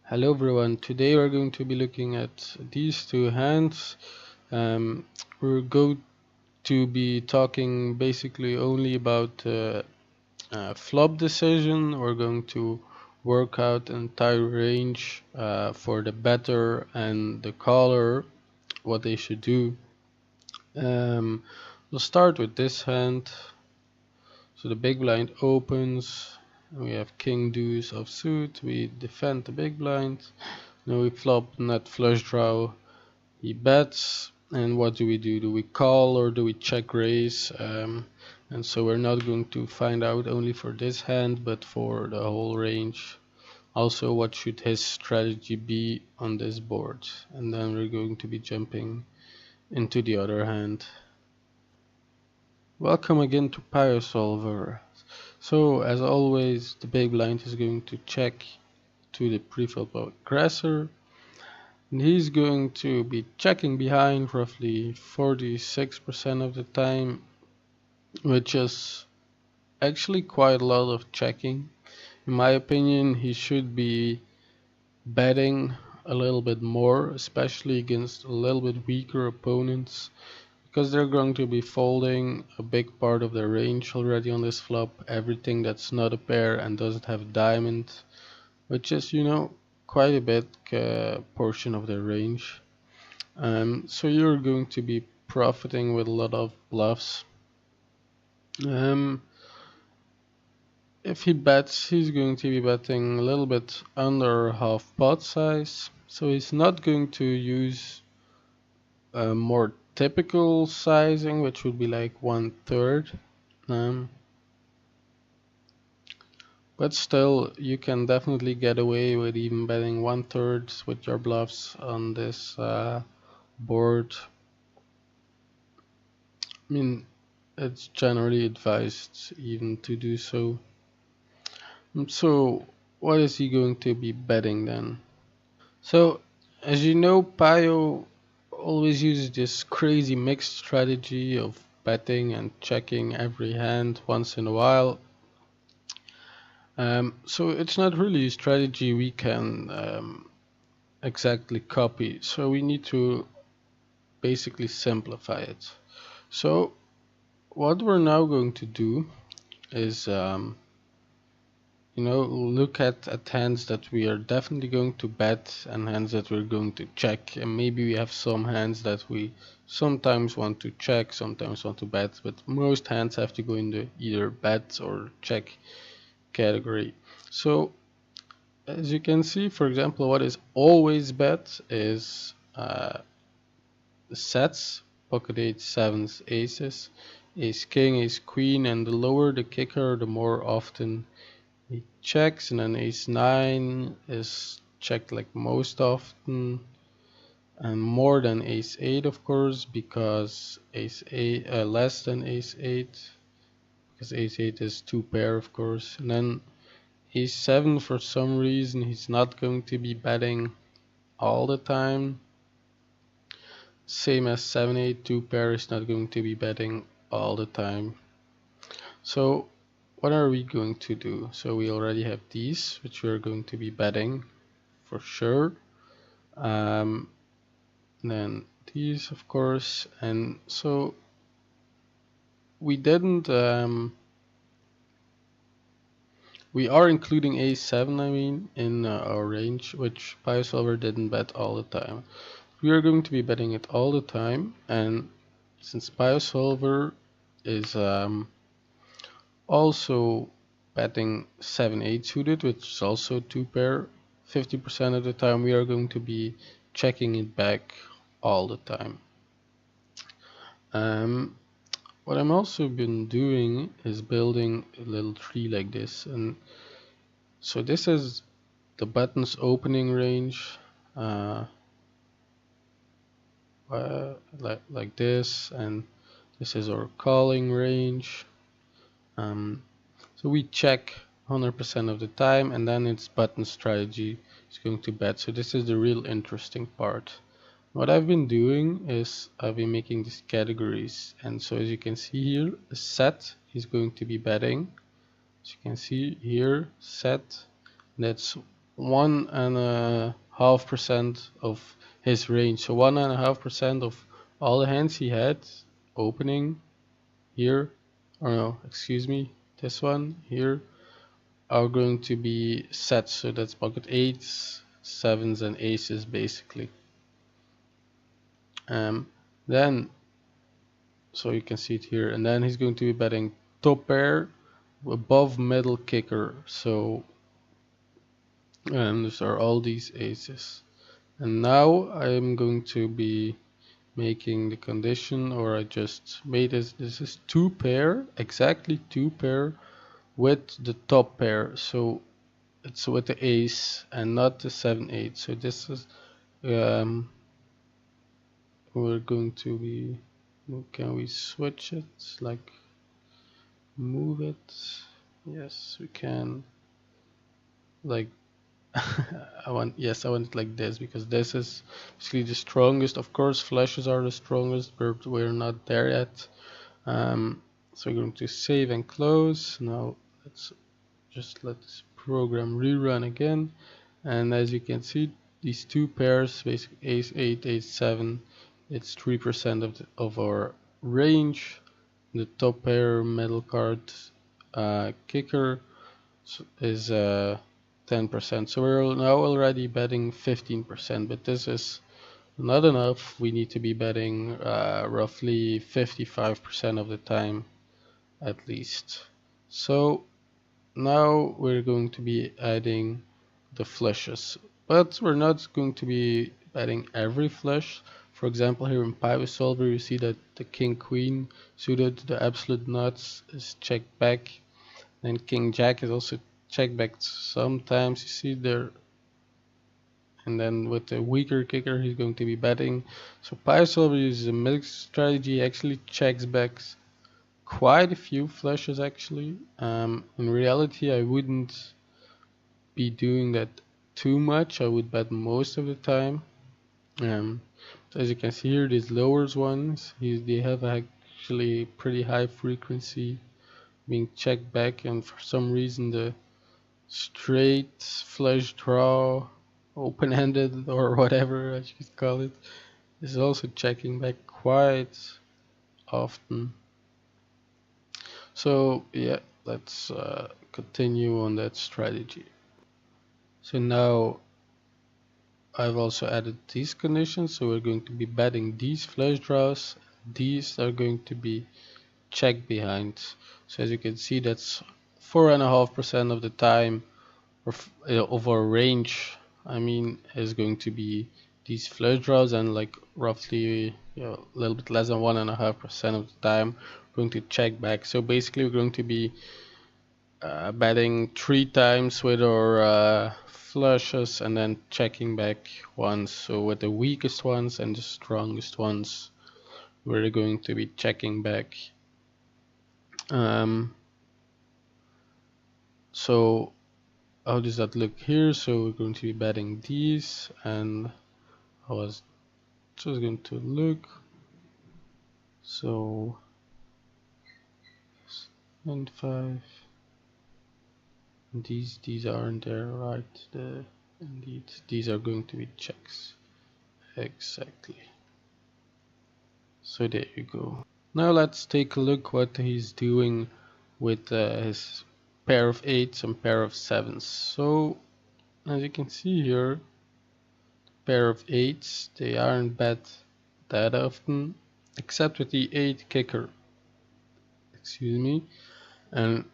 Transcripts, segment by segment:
Hello everyone, today we're going to be looking at these two hands. We're going to be talking basically only about flop decision. We're going to work out an entire range for the better and the caller, what they should do. We'll start with this hand. So the big blind opens, we have king deuce offsuit, we defend the big blind. Now we flop nut flush draw. He bets, and what do we do? Do we call or do we check raise? And so we're not going to find out only for this hand, but for the whole range. Also, what should his strategy be on this board? And then we're going to be jumping into the other hand. Welcome again to PioSolver. So, as always, the big blind is going to check to the preflop aggressor. And he's going to be checking behind roughly 46% of the time, which is actually quite a lot of checking. In my opinion, he should be betting a little bit more, especially against a little bit weaker opponents, because they're going to be folding a big part of their range already on this flop. Everything that's not a pair and doesn't have diamond, which is, quite a big portion of their range. So you're going to be profiting with a lot of bluffs. Um, if he bets, he's going to be betting a little bit under half pot size. So he's not going to use a more typical sizing, which would be like 1/3. Um, but still, you can definitely get away with even betting 1/3 with your bluffs on this board. I mean, it's generally advised even to do so. So, what is he going to be betting then? So, as you know, Pio always uses this crazy mixed strategy of betting and checking every hand once in a while. So it's not really a strategy we can exactly copy. So we need to basically simplify it. So what we're now going to do is look at hands that we are definitely going to bet and hands that we're going to check. And maybe we have some hands that we sometimes want to check, sometimes want to bet, but most hands have to go in the either bet or check category. So as you can see, for example, what is always bet is the sets, pocket eights, sevens, aces, ace king, ace queen, and the lower the kicker, the more often he checks. And then ace 9 is checked like most often, and more than ace 8 of course, because ace 8 less than ace 8, because ace 8 is 2 pair of course. And then ace 7, for some reason he's not going to be betting all the time, same as 7 8, 2 pair is not going to be betting all the time. So what are we going to do? So we already have these, which we're going to be betting for sure. Then these, of course, and so we didn't. We are including a7, I mean, in our range, which PioSolver didn't bet all the time. We are going to be betting it all the time, and since PioSolver is also betting 7-8 suited, which is also 2 pair, 50% of the time we are going to be checking it back all the time. What I'm also been doing is building a little tree like this, and so this is the button's opening range, like this, and this is our calling range. So we check 100% of the time, and then it's button strategy is going to bet. So this is the real interesting part. What I've been doing is I've been making these categories, and so as you can see here, a set is going to be betting. As you can see here, set, that's 1.5% of his range. So 1.5% of all the hands he had opening here, or no, excuse me, this one here, are going to be set. So that's pocket eights, sevens, and aces basically. Then, so you can see it here, and then he's going to be betting top pair above middle kicker. So these are all these aces. And now I'm going to be making the condition, or I just made this is two pair, exactly two pair with the top pair. So it's with the ace and not the 7-8. So this is we're going to be, can we switch it, like move it? Yes, we can, like I want it like this, because this is basically the strongest. Of course flushes are the strongest, but we're not there yet. So we're going to save and close. Now let's just let this program rerun again, and as you can see, these two pairs, basically ace 8, ace 7, it's 3% of our range. The top pair middle card kicker is 10%. So we're now already betting 15%, but this is not enough. We need to be betting roughly 55% of the time at least. So now we're going to be adding the flushes, but we're not going to be betting every flush. For example, here in Pivot Solver, you see that the King Queen suited, the absolute nuts is checked back, and King Jack is also checked back sometimes. You see there, and then with the weaker kicker, he's going to be betting. So Pivot Solver uses a mixed strategy, actually checks back quite a few flushes actually. In reality, I wouldn't be doing that too much. I would bet most of the time. So as you can see here, these lowers ones, they have actually pretty high frequency being checked back, and for some reason the straight flush draw, open-handed or whatever I should call it, is also checking back quite often. So yeah, let's continue on that strategy. So now I've also added these conditions, so we're going to be betting these flush draws. These are going to be checked behind. So as you can see, that's 4.5% of the time of our range. I mean, is going to be these flush draws, and like roughly a little bit less than 1.5% of the time going to check back. So basically, we're going to be betting 3 times with our flushes and then checking back once. So with the weakest ones and the strongest ones, we're going to be checking back. So how does that look here? So we're going to be betting these, and I was just going to look. So 95. These aren't there, right? Indeed, these are going to be checks. Exactly. So there you go. Now let's take a look what he's doing with his pair of 8s and pair of 7s. So as you can see here, pair of 8s, they aren't bet that often, except with the 8 kicker. Excuse me. And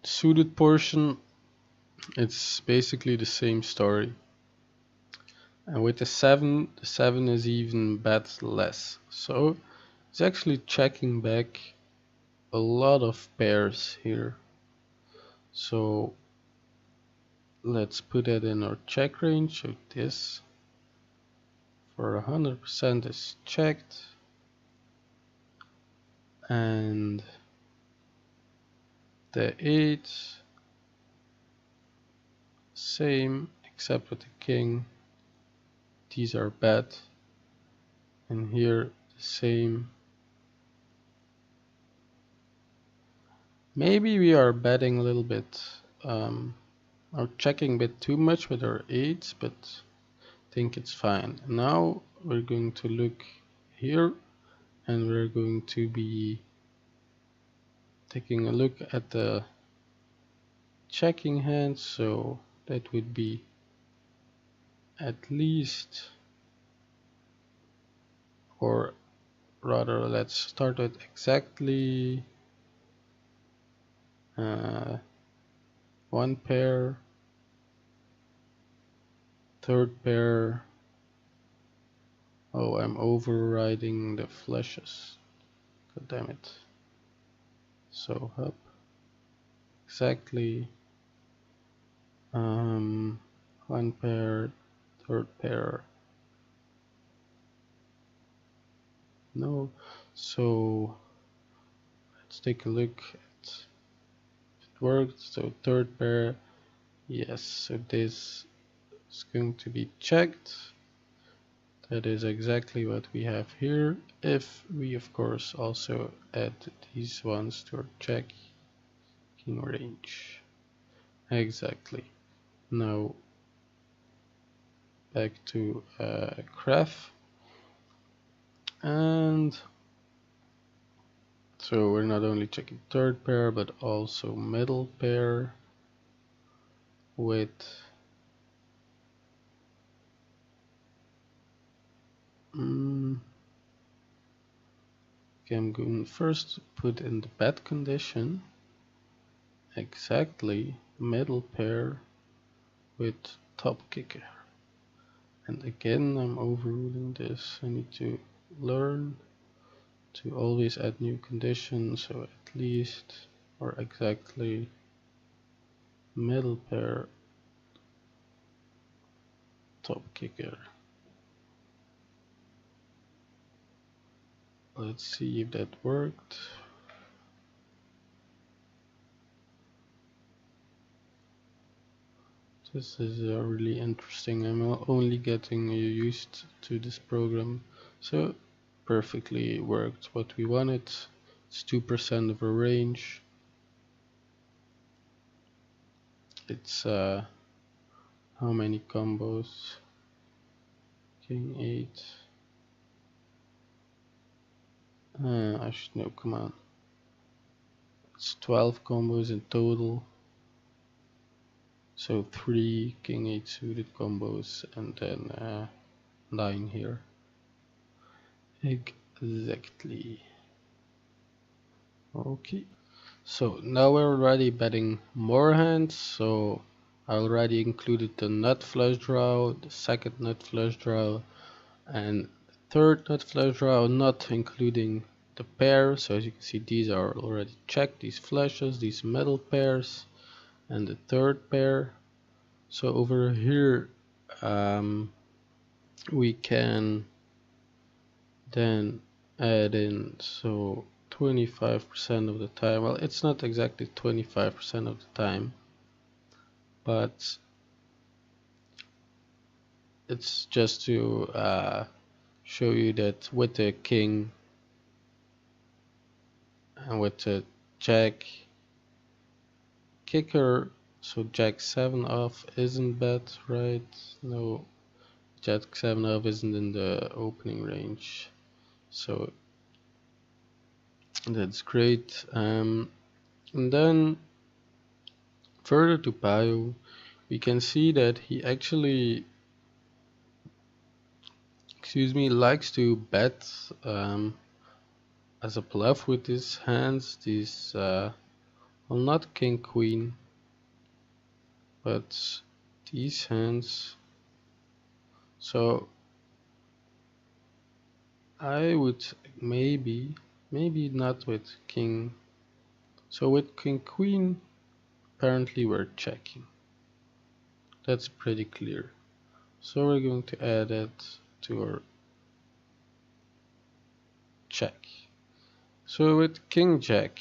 suited portion, it's basically the same story. And with the 7 is even bet less. So it's actually checking back a lot of pairs here. So let's put that in our check range. So this for 100% is checked, and the 8 same, except with the king, these are bet, and here the same. Maybe we are betting a little bit are checking a bit too much with our 8s, but I think it's fine. Now we're going to look here and we're going to be taking a look at the checking hand, so that would be at least, or rather let's start with exactly one pair, third pair. Oh, I'm overriding the flushes, god damn it. So up exactly one pair, third pair. No, so let's take a look at it worked. So third pair, yes, so this is going to be checked. That is exactly what we have here, if we of course also add these ones to our checking range. Exactly. Now back to graph, and so we're not only checking third pair but also middle pair with okay, I'm going first put in the bad condition exactly middle pair with top kicker, and again I'm overruling this. I need to learn to always add new conditions, so at least or exactly middle pair top kicker. Let's see if that worked. This is really interesting. I'm only getting used to this program. So perfectly worked what we wanted. It's 2% of a range. It's how many combos? King 8. I should know, come on. It's 12 combos in total. So 3 King 8 suited combos and then 9 here. Exactly. Okay. So now we're already betting more hands. So I already included the nut flush draw, the second nut flush draw, and the third nut flush draw, not including the pair. So as you can see, these are already checked, these flushes, these middle pairs, and the third pair. So over here we can then add in, so 25% of the time, well, it's not exactly 25% of the time, but it's just to show you that with the king and with the jack kicker, so jack 7 off isn't bad, right? No, jack 7 off isn't in the opening range, so that's great. And then further to Payo, we can see that he actually, likes to bet as a bluff with his hands. These, well, not king queen, but these hands. So I would maybe not with king. So with king queen, apparently we're checking. That's pretty clear. So we're going to add that to our check. So with king jack,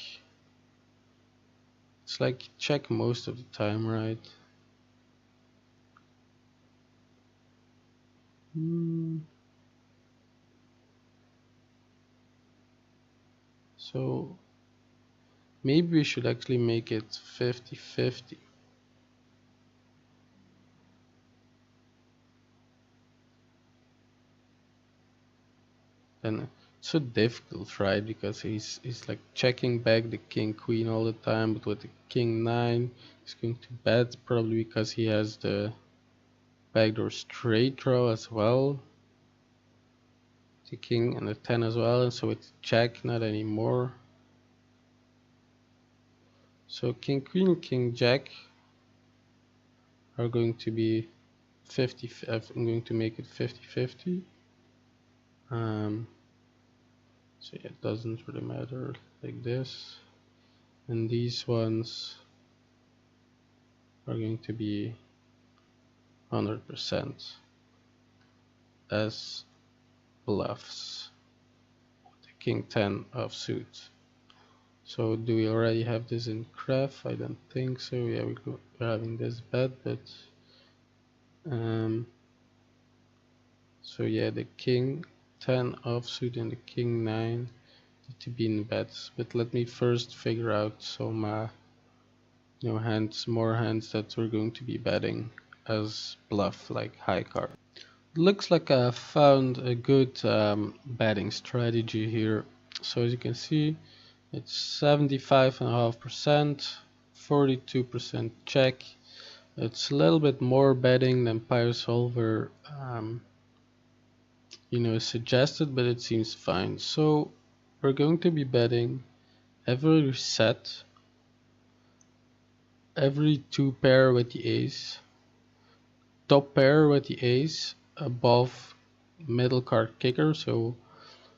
it's like check most of the time, right? So maybe we should actually make it 50-50. then it's so difficult, right? Because he's like checking back the king queen all the time, but with the king 9 he's going to bet, probably because he has the backdoor straight draw as well, the king and the 10 as well, and so it's check, not anymore. So king queen, king jack are going to be 50. I'm going to make it 50-50. So yeah, it doesn't really matter, like this, and these ones are going to be 100% as bluffs. The king 10 offsuit. So do we already have this in Graph? I don't think so. Yeah, we're having this bet, but so yeah, the king 10 offsuit and the king 9 need to be in bets. But let me first figure out some hands, more hands that we're going to be betting as bluff, like high card. Looks like I found a good betting strategy here. So as you can see, it's 75.5%, 42% check. It's a little bit more betting than PioSolver suggested, but it seems fine. So we're going to be betting every set, every 2 pair with the ace, top pair with the ace above middle card kicker, so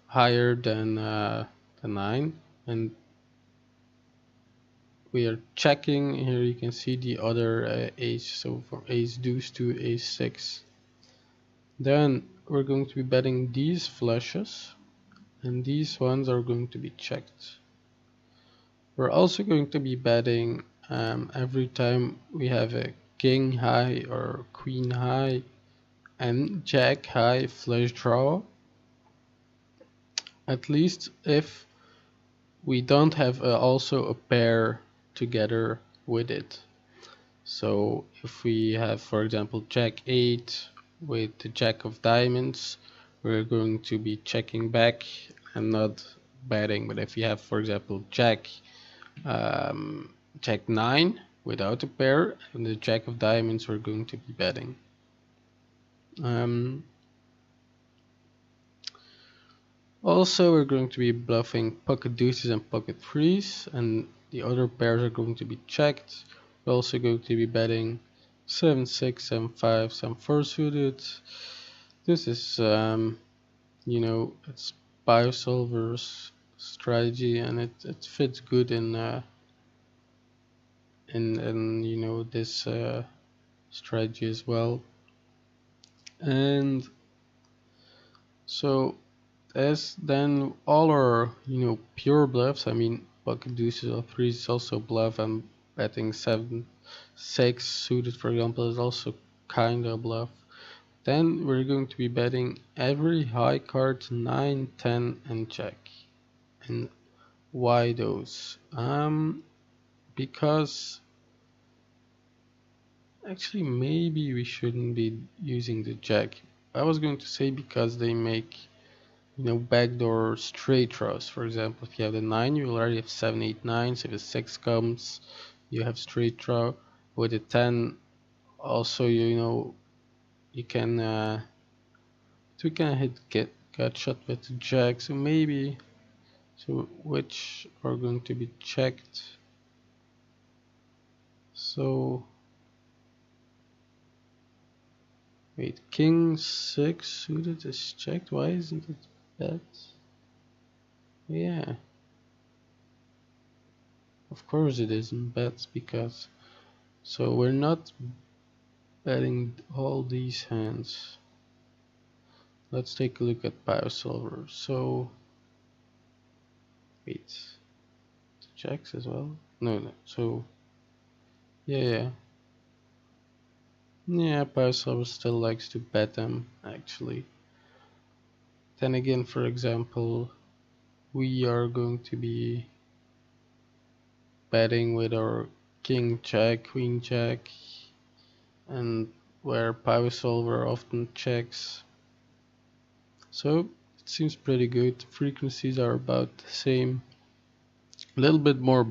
higher than the 9, and we are checking. Here you can see the other ace, so from ace deuce to ace 6. Then we're going to be betting these flushes, and these ones are going to be checked. We're also going to be betting every time we have a king high or queen high and jack high flush draw, at least if we don't have also a pair together with it. So if we have, for example, jack 8 with the jack of diamonds, we're going to be checking back and not betting. But if you have, for example, jack 9 without a pair and the jack of diamonds, we're going to be betting. Also, we're going to be bluffing pocket deuces and pocket threes, and the other pairs are going to be checked. We're also going to be betting 7-6, 7-5, 7-4 suited. This is, it's PioSolver's strategy, and it fits good in this strategy as well. And so as then all our pure bluffs, I mean pocket deuces or threes is also bluff, and betting 7-6 suited, for example, is also kind of bluff. Then we're going to be betting every high card 9, 10 and jack. And why those? Because actually maybe we shouldn't be using the jack. I was going to say because they make backdoor straight draws. For example, if you have the 9, you already have 7, 8, 9. So if the 6 comes, you have straight draw. With the 10, also you can hit gut shot with the jack. So maybe, so which are going to be checked. So wait, king 6 suited is checked. Why isn't it bet? Yeah, of course it isn't bet, because so we're not betting all these hands. Let's take a look at PioSolver. So wait, the jacks as well? No. So yeah. PioSolver still likes to bet them actually. Then again, for example, we are going to be betting with our king jack, queen jack, and where PioSolver often checks. So It seems pretty good. Frequencies are about the same, a little bit more